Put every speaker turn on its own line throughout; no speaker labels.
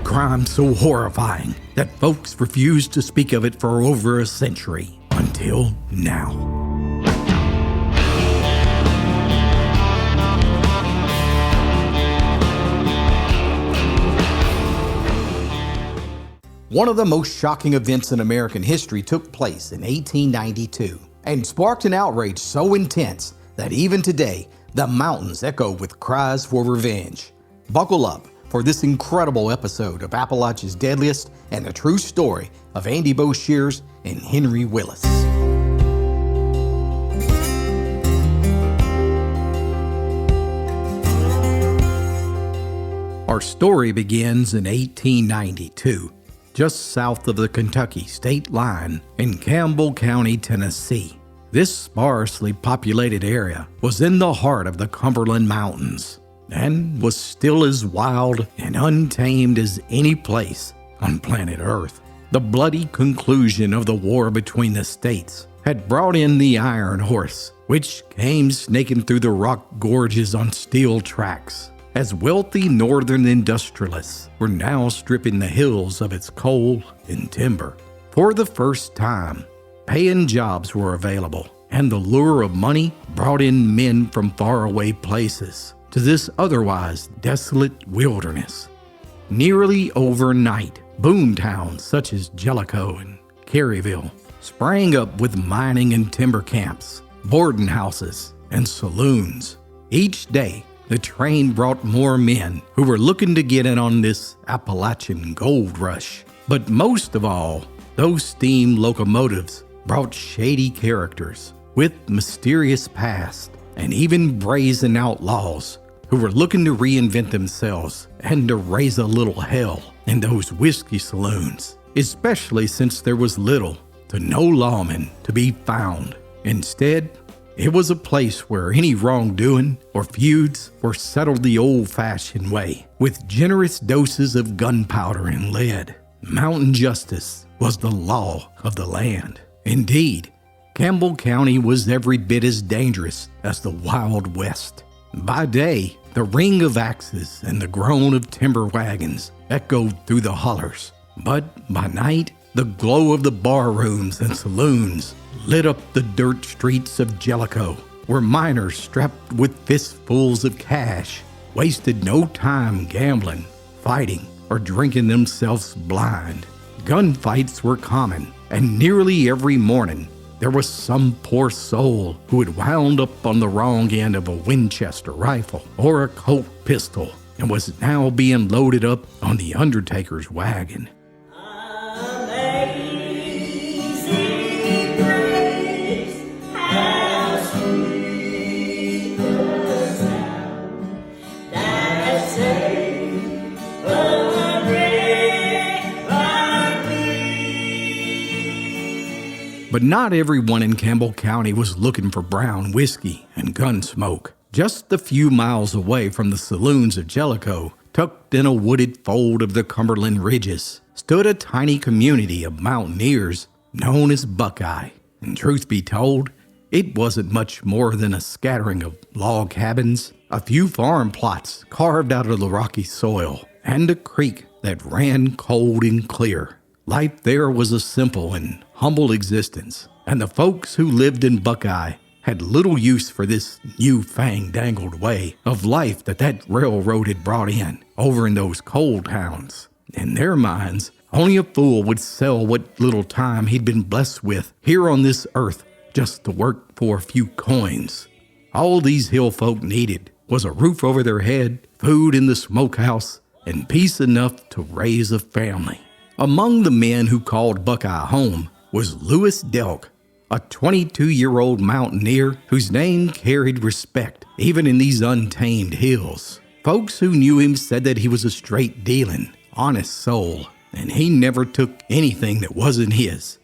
crime so horrifying that folks refused to speak of it for over a century, until now. One of the most shocking events in American history took place in 1892 and sparked an outrage so intense that even today, the mountains echo with cries for revenge. Buckle up for this incredible episode of Appalachia's Deadliest and the true story of Andy Boshears and Henry Willis. Our story begins in 1892. Just south of the Kentucky state line in Campbell County, Tennessee. This sparsely populated area was in the heart of the Cumberland Mountains and was still as wild and untamed as any place on planet Earth. The bloody conclusion of the war between the states had brought in the Iron Horse, which came snaking through the rock gorges on steel tracks, as wealthy northern industrialists were now stripping the hills of its coal and timber. For the first time, paying jobs were available, and the lure of money brought in men from faraway places to this otherwise desolate wilderness. Nearly overnight, boomtowns such as Jellicoe and Caryville sprang up with mining and timber camps, boarding houses, and saloons. Each day, the train brought more men who were looking to get in on this Appalachian gold rush. But most of all, those steam locomotives brought shady characters with mysterious past and even brazen outlaws who were looking to reinvent themselves and to raise a little hell in those whiskey saloons, especially since there was little to no lawman to be found. Instead, it was a place where any wrongdoing or feuds were settled the old-fashioned way, with generous doses of gunpowder and lead. Mountain justice was the law of the land. Indeed, Campbell County was every bit as dangerous as the Wild West. By day, the ring of axes and the groan of timber wagons echoed through the hollers. But by night, the glow of the bar rooms and saloons lit up the dirt streets of Jellicoe, where miners strapped with fistfuls of cash wasted no time gambling, fighting, or drinking themselves blind. Gunfights were common, and nearly every morning there was some poor soul who had wound up on the wrong end of a Winchester rifle or a Colt pistol and was now being loaded up on the undertaker's wagon. But not everyone in Campbell County was looking for brown whiskey and gun smoke. Just a few miles away from the saloons of Jellicoe, tucked in a wooded fold of the Cumberland Ridges, stood a tiny community of mountaineers known as Buckeye. And truth be told, it wasn't much more than a scattering of log cabins, a few farm plots carved out of the rocky soil, and a creek that ran cold and clear. Life there was a simple and humble existence, and the folks who lived in Buckeye had little use for this new-fandangled way of life that railroad had brought in over in those coal towns. In their minds, only a fool would sell what little time he'd been blessed with here on this earth just to work for a few coins. All these hill folk needed was a roof over their head, food in the smokehouse, and peace enough to raise a family. Among the men who called Buckeye home was Lewis Delk, a 22-year-old mountaineer whose name carried respect even in these untamed hills. Folks who knew him said that he was a straight-dealing, honest soul, and he never took anything that wasn't his.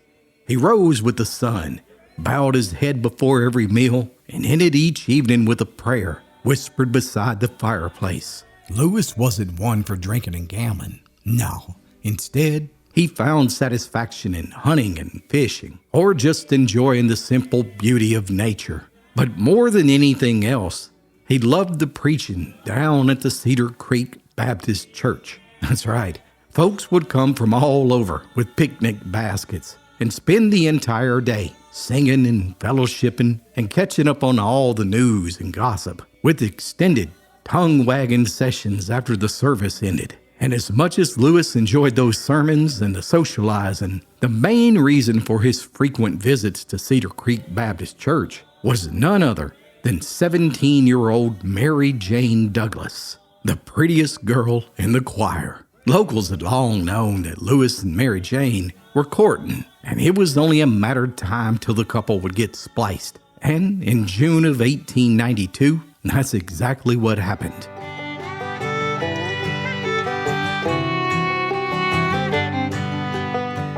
He rose with the sun, bowed his head before every meal, and ended each evening with a prayer whispered beside the fireplace. Lewis wasn't one for drinking and gambling. No. Instead, he found satisfaction in hunting and fishing, or just enjoying the simple beauty of nature. But more than anything else, he loved the preaching down at the Cedar Creek Baptist Church. That's right, Folks would come from all over with picnic baskets and spend the entire day singing and fellowshipping and catching up on all the news and gossip, with extended tongue-wagging sessions after the service ended. And as much as Lewis enjoyed those sermons and the socializing, the main reason for his frequent visits to Cedar Creek Baptist Church was none other than 17-year-old Mary Jane Douglas, the prettiest girl in the choir. Locals had long known that Lewis and Mary Jane were courting, and it was only a matter of time till the couple would get spliced. And in June of 1892, that's exactly what happened.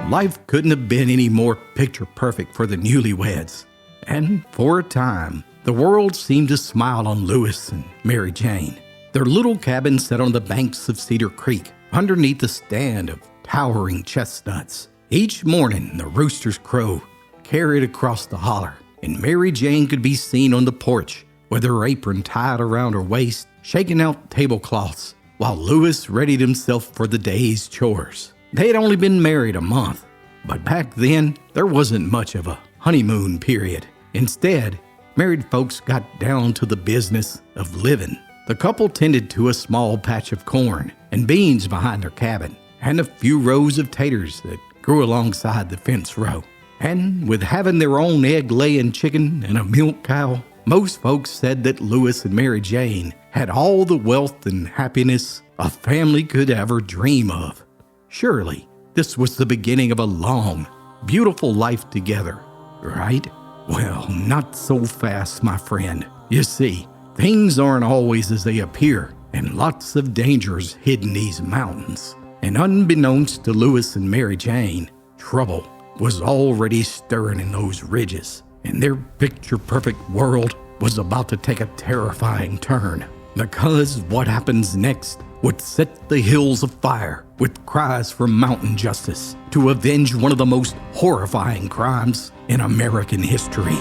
Life couldn't have been any more picture-perfect for the newlyweds. And for a time, the world seemed to smile on Lewis and Mary Jane. Their little cabin sat on the banks of Cedar Creek, underneath a stand of towering chestnuts. Each morning, the roosters crow carried across the holler, and Mary Jane could be seen on the porch with her apron tied around her waist, shaking out tablecloths, while Lewis readied himself for the day's chores. They had only been married a month, but back then, there wasn't much of a honeymoon period. Instead, married folks got down to the business of living. The couple tended to a small patch of corn and beans behind their cabin, and a few rows of taters that grew alongside the fence row. And with having their own egg-laying chicken and a milk cow, most folks said that Lewis and Mary Jane had all the wealth and happiness a family could ever dream of. Surely, this was the beginning of a long, beautiful life together, right? Well, not so fast, my friend. You see, things aren't always as they appear, and lots of dangers hid in these mountains. And unbeknownst to Lewis and Mary Jane, trouble was already stirring in those ridges, and their picture-perfect world was about to take a terrifying turn. Because what happens next would set the hills afire with cries for mountain justice to avenge one of the most horrifying crimes in American history.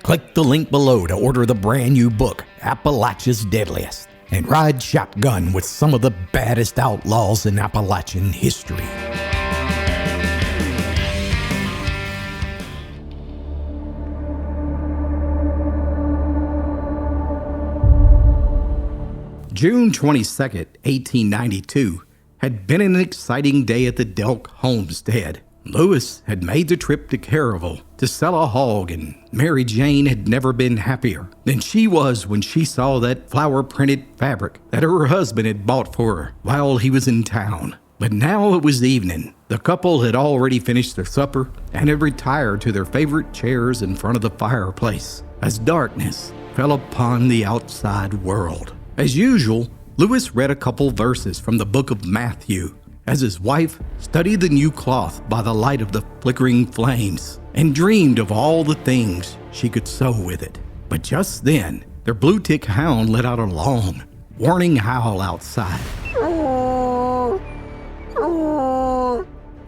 Click the link below to order the brand new book, Appalachia's Deadliest, and ride shotgun with some of the baddest outlaws in Appalachian history. June 22nd, 1892, had been an exciting day at the Delk homestead. Lewis had made the trip to Caryville to sell a hog, and Mary Jane had never been happier than she was when she saw that flower-printed fabric that her husband had bought for her while he was in town. But now it was evening. The couple had already finished their supper and had retired to their favorite chairs in front of the fireplace as darkness fell upon the outside world. As usual, Lewis read a couple verses from the book of Matthew as his wife studied the new cloth by the light of the flickering flames and dreamed of all the things she could sew with it. But just then, their blue-tick hound let out a long, warning howl outside.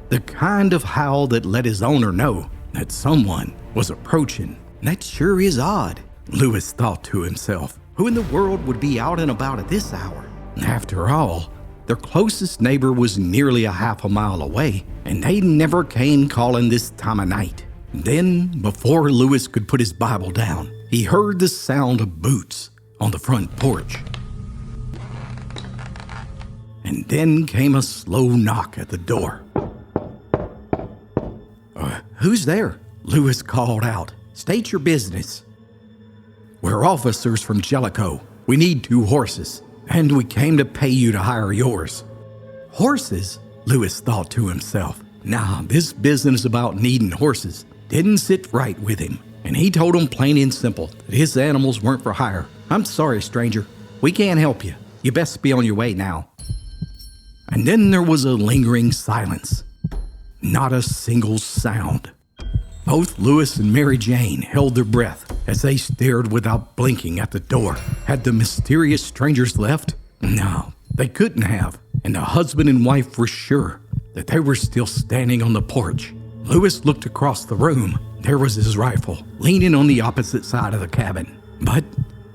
The kind of howl that let his owner know that someone was approaching. That sure is odd, Lewis thought to himself. Who in the world would be out and about at this hour? After all, their closest neighbor was nearly a half a mile away, and they never came calling this time of night. Then, before Lewis could put his Bible down, he heard the sound of boots on the front porch. And then came a slow knock at the door. Who's there? Lewis called out. State your business. We're officers from Jellicoe. We need 2 horses, and we came to pay you to hire yours. Horses? Lewis thought to himself. Nah, this business about needing horses didn't sit right with him, and he told him plain and simple that his animals weren't for hire. I'm sorry, stranger. We can't help you. You best be on your way now. And then there was a lingering silence. Not a single sound. Both Lewis and Mary Jane held their breath as they stared without blinking at the door. Had the mysterious strangers left? No, they couldn't have. And the husband and wife were sure that they were still standing on the porch. Lewis looked across the room. There was his rifle, leaning on the opposite side of the cabin. But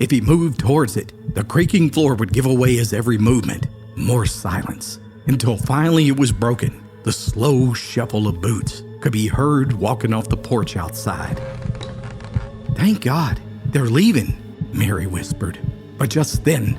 If he moved towards it, the creaking floor would give away his every movement. More silence, until finally it was broken. The slow shuffle of boots could be heard walking off the porch outside. "Thank God, they're leaving," Mary whispered. But just then,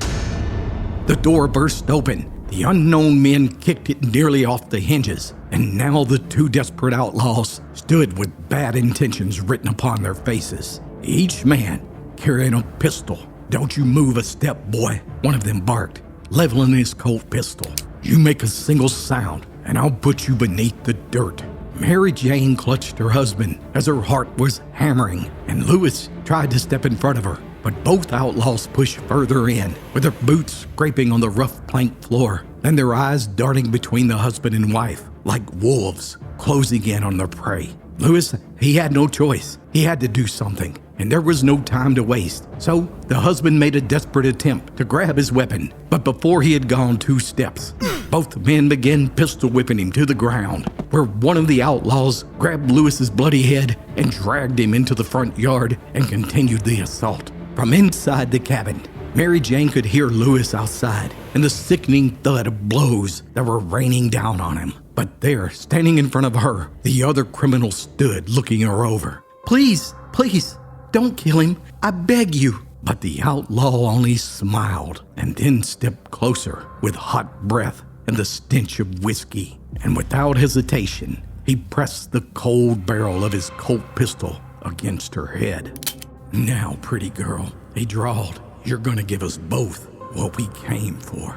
the door burst open. The unknown men kicked it nearly off the hinges, and now the two desperate outlaws stood with bad intentions written upon their faces. Each man carrying a pistol. "Don't you move a step, boy," one of them barked, leveling his Colt pistol. "You make a single sound, and I'll put you beneath the dirt." Mary Jane clutched her husband as her heart was hammering, and Lewis tried to step in front of her. But both outlaws pushed further in, with their boots scraping on the rough plank floor, and their eyes darting between the husband and wife, like wolves closing in on their prey. Lewis, he had no choice. He had to do something, and there was no time to waste. So the husband made a desperate attempt to grab his weapon, but before he had gone 2 steps, both men began pistol whipping him to the ground, where one of the outlaws grabbed Lewis's bloody head and dragged him into the front yard and continued the assault. From inside the cabin, Mary Jane could hear Lewis outside and the sickening thud of blows that were raining down on him. But there, standing in front of her, the other criminal stood looking her over. "Please, please, don't kill him. I beg you." But the outlaw only smiled and then stepped closer with hot breath and the stench of whiskey. And without hesitation, he pressed the cold barrel of his Colt pistol against her head. "Now, pretty girl," he drawled, "you're gonna give us both what we came for."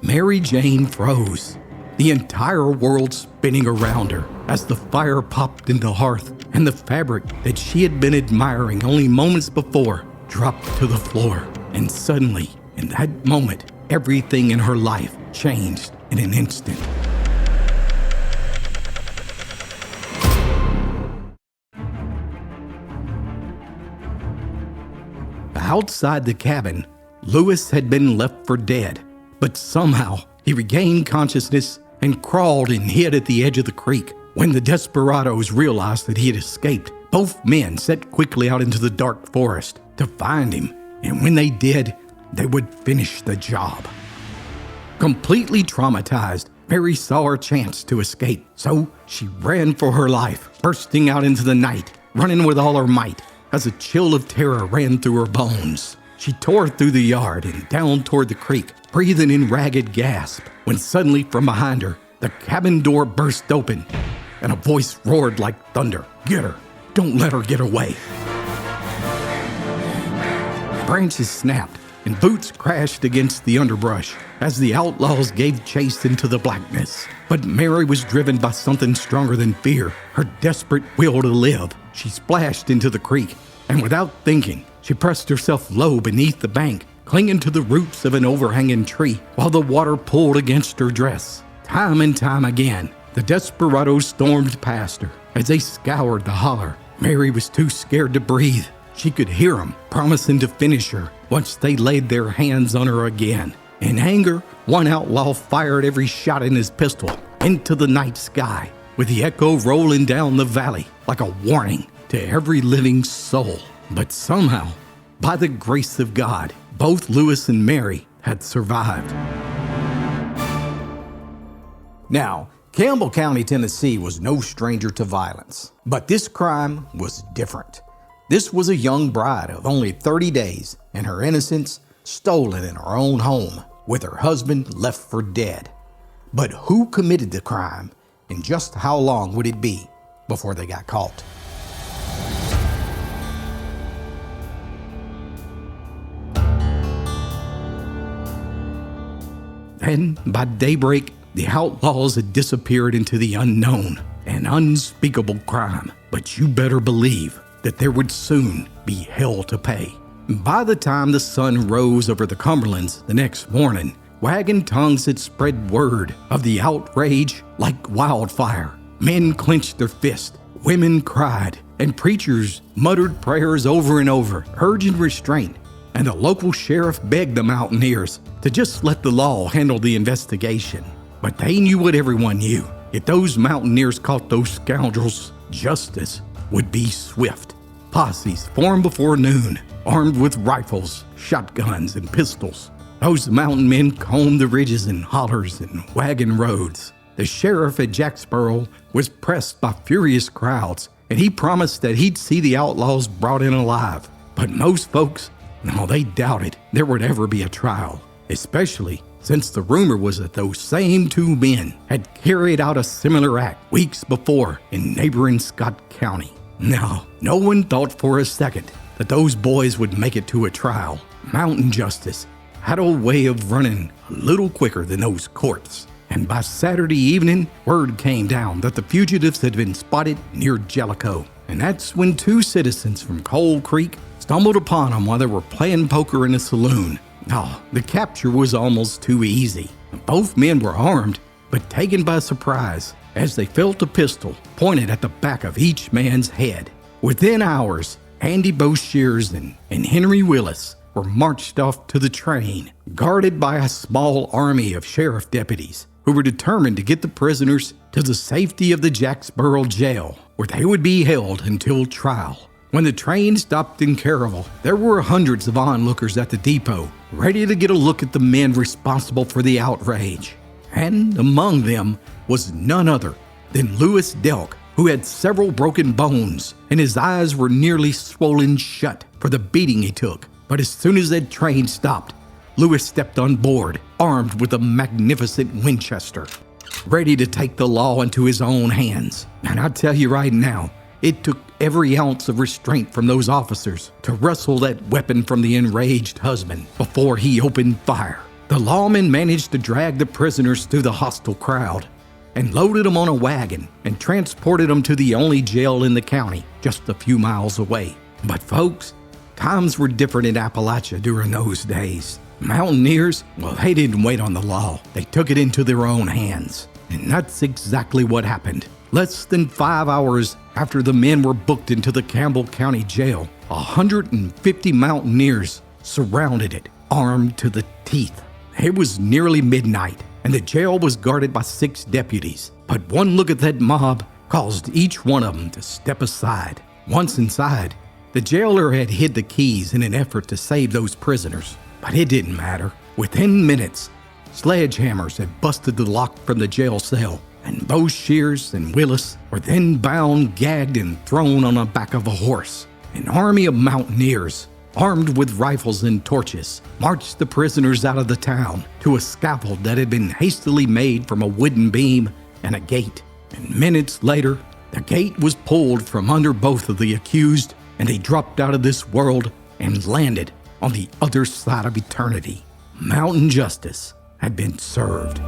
Mary Jane froze, the entire world spinning around her as the fire popped in the hearth and the fabric that she had been admiring only moments before dropped to the floor. And suddenly, in that moment, everything in her life changed in an instant. Outside the cabin, Lewis had been left for dead, but somehow he regained consciousness and crawled and hid at the edge of the creek. When the desperados realized that he had escaped, both men set quickly out into the dark forest to find him, and when they did, they would finish the job. Completely traumatized, Mary saw her chance to escape, so she ran for her life, bursting out into the night, running with all her might. As a chill of terror ran through her bones, she tore through the yard and down toward the creek, breathing in ragged gasps, when suddenly from behind her, the cabin door burst open, and a voice roared like thunder, "Get her! Don't let her get away!" Branches snapped, and boots crashed against the underbrush as the outlaws gave chase into the blackness. But Mary was driven by something stronger than fear, her desperate will to live. She splashed into the creek, and without thinking, she pressed herself low beneath the bank, clinging to the roots of an overhanging tree while the water pulled against her dress. Time and time again, the desperados stormed past her as they scoured the holler. Mary was too scared to breathe. She could hear them promising to finish her once they laid their hands on her again. In anger, one outlaw fired every shot in his pistol into the night sky, with the echo rolling down the valley like a warning to every living soul. But somehow, by the grace of God, both Lewis and Mary had survived. Now, Campbell County, Tennessee was no stranger to violence, but this crime was different. This was a young bride of only 30 days and her innocence stolen in her own home, with her husband left for dead. But who committed the crime, and just how long would it be before they got caught? Then, by daybreak, the outlaws had disappeared into the unknown, an unspeakable crime. But you better believe that there would soon be hell to pay. By the time the sun rose over the Cumberlands the next morning, wagon tongues had spread word of the outrage like wildfire. Men clenched their fists, women cried, and preachers muttered prayers over and over, urging restraint. And the local sheriff begged the mountaineers to just let the law handle the investigation. But they knew what everyone knew. If those mountaineers caught those scoundrels, justice would be swift. posses formed before noon, armed with rifles, shotguns, and pistols. Those mountain men combed the ridges and hollers and wagon roads. The sheriff at Jacksboro was pressed by furious crowds, and he promised that he'd see the outlaws brought in alive. But most folks, they doubted there would ever be a trial, especially since the rumor was that those same two men had carried out a similar act weeks before in neighboring Scott County. Now, no one thought for a second that those boys would make it to a trial. Mountain justice had a way of running a little quicker than those courts. And by Saturday evening, word came down that the fugitives had been spotted near Jellicoe. And that's when two citizens from Coal Creek stumbled upon them while they were playing poker in a saloon. The capture was almost too easy. Both men were armed, but taken by surprise as they felt a pistol pointed at the back of each man's head. Within hours, Andy Boshears and Henry Willis were marched off to the train, guarded by a small army of sheriff deputies who were determined to get the prisoners to the safety of the Jacksboro jail, where they would be held until trial. When the train stopped in Caryville, there were hundreds of onlookers at the depot, ready to get a look at the men responsible for the outrage. And among them was none other than Lewis Delk, who had several broken bones, and his eyes were nearly swollen shut for the beating he took. But as soon as that train stopped, Lewis stepped on board, armed with a magnificent Winchester, ready to take the law into his own hands. And I tell you right now, it took every ounce of restraint from those officers to wrestle that weapon from the enraged husband before he opened fire. The lawmen managed to drag the prisoners through the hostile crowd and loaded them on a wagon and transported them to the only jail in the county, just a few miles away. But folks, times were different in Appalachia during those days. Mountaineers, they didn't wait on the law. They took it into their own hands. And that's exactly what happened. Less than 5 hours after the men were booked into the Campbell County Jail, 150 mountaineers surrounded it, armed to the teeth. It was nearly midnight, and the jail was guarded by 6 deputies. But one look at that mob caused each one of them to step aside. Once inside, the jailer had hid the keys in an effort to save those prisoners. But it didn't matter. Within minutes, sledgehammers had busted the lock from the jail cell, and Boshears and Willis were then bound, gagged, and thrown on the back of a horse. An army of mountaineers, armed with rifles and torches, marched the prisoners out of the town to a scaffold that had been hastily made from a wooden beam and a gate. And minutes later, the gate was pulled from under both of the accused, and they dropped out of this world and landed on the other side of eternity. Mountain justice had been served.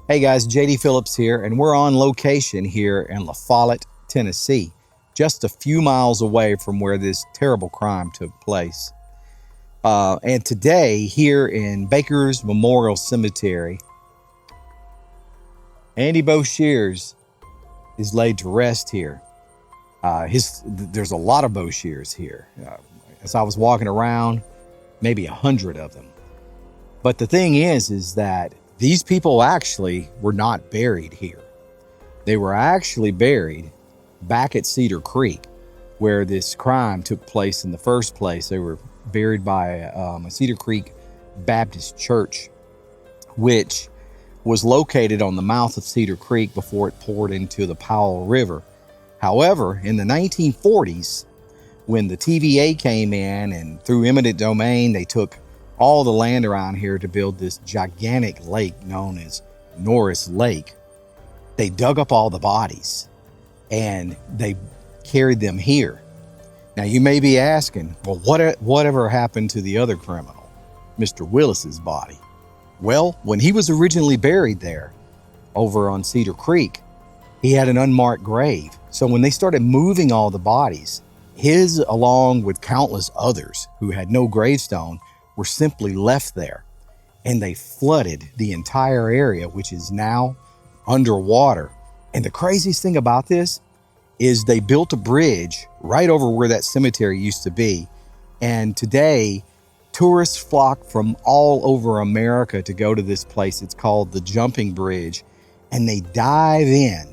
Hey guys, JD Phillips here, and we're on location here in La Follette, Tennessee, just a few miles away from where this terrible crime took place. And today, here in Baker's Memorial Cemetery, Andy Boshears is laid to rest here. There's a lot of Boshears here. As I was walking around, maybe 100 of them. But the thing is that these people actually were not buried here. They were actually buried back at Cedar Creek, where this crime took place in the first place. They were buried by a Cedar Creek Baptist church, which was located on the mouth of Cedar Creek before it poured into the Powell River. However, in the 1940s, when the TVA came in and through eminent domain, they took all the land around here to build this gigantic lake known as Norris Lake. They dug up all the bodies and they carried them here. Now you may be asking, well, whatever happened to the other criminal, Mr. Willis's body? Well, when he was originally buried there over on Cedar Creek, he had an unmarked grave. So when they started moving all the bodies, his, along with countless others who had no gravestone, were simply left there. And they flooded the entire area, which is now underwater. And the craziest thing about this is they built a bridge right over where that cemetery used to be. And today, tourists flock from all over America to go to this place. It's called the Jumping Bridge. And they dive in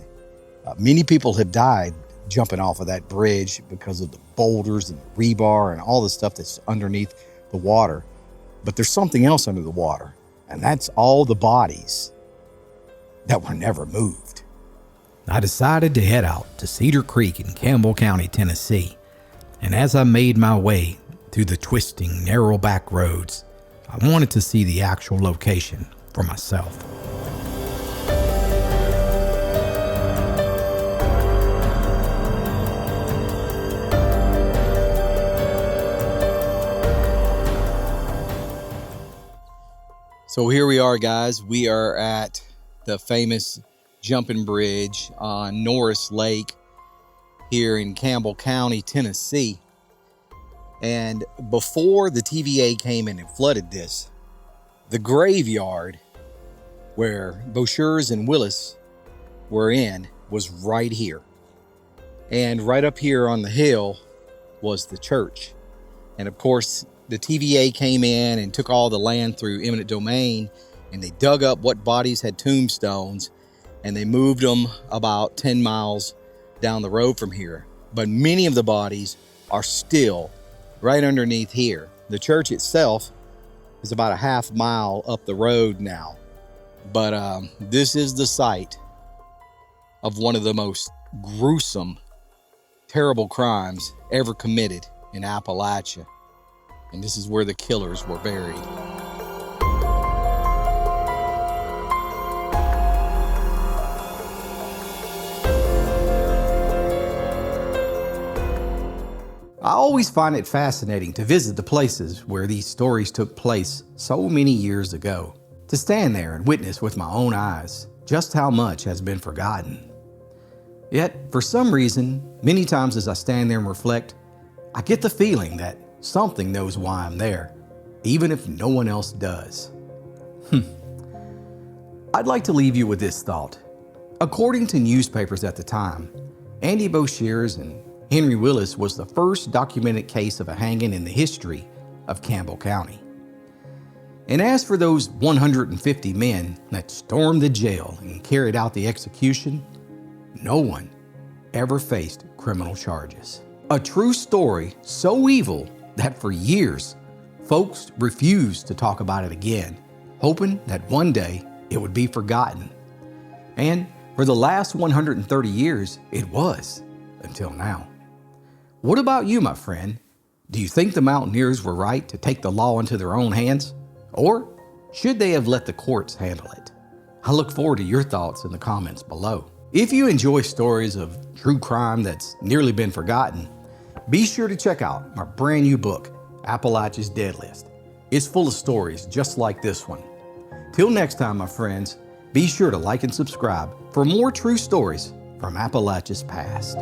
Many people have died jumping off of that bridge because of the boulders and the rebar and all the stuff that's underneath the water. But there's something else under the water, and that's all the bodies that were never moved.
I decided to head out to Cedar Creek in Campbell County, Tennessee. And as I made my way through the twisting, narrow back roads, I wanted to see the actual location for myself.
So here we are, guys. We are at the famous jumping bridge on Norris Lake here in Campbell County, Tennessee. And before the TVA came in and flooded this, the graveyard where Boshears and Willis were in was right here. And right up here on the hill was the church. And of course, the TVA came in and took all the land through eminent domain, and they dug up what bodies had tombstones, and they moved them about 10 miles down the road from here. But many of the bodies are still right underneath here. The church itself is about a half mile up the road now. But this is the site of one of the most gruesome, terrible crimes ever committed in Appalachia. And this is where the killers were buried.
I always find it fascinating to visit the places where these stories took place so many years ago, to stand there and witness with my own eyes just how much has been forgotten. Yet, for some reason, many times as I stand there and reflect, I get the feeling that something knows why I'm there, even if no one else does. I'd like to leave you with this thought. According to newspapers at the time, Andy Boshears and Henry Willis was the first documented case of a hanging in the history of Campbell County. And as for those 150 men that stormed the jail and carried out the execution, no one ever faced criminal charges. A true story so evil that for years, folks refused to talk about it again, hoping that one day it would be forgotten. And for the last 130 years, it was, until now. What about you, my friend? Do you think the mountaineers were right to take the law into their own hands? Or should they have let the courts handle it? I look forward to your thoughts in the comments below. If you enjoy stories of true crime that's nearly been forgotten, be sure to check out my brand new book, Appalachia's DEADLIEST. It's full of stories just like this one. Till next time, my friends, be sure to like and subscribe for more true stories from Appalachia's past.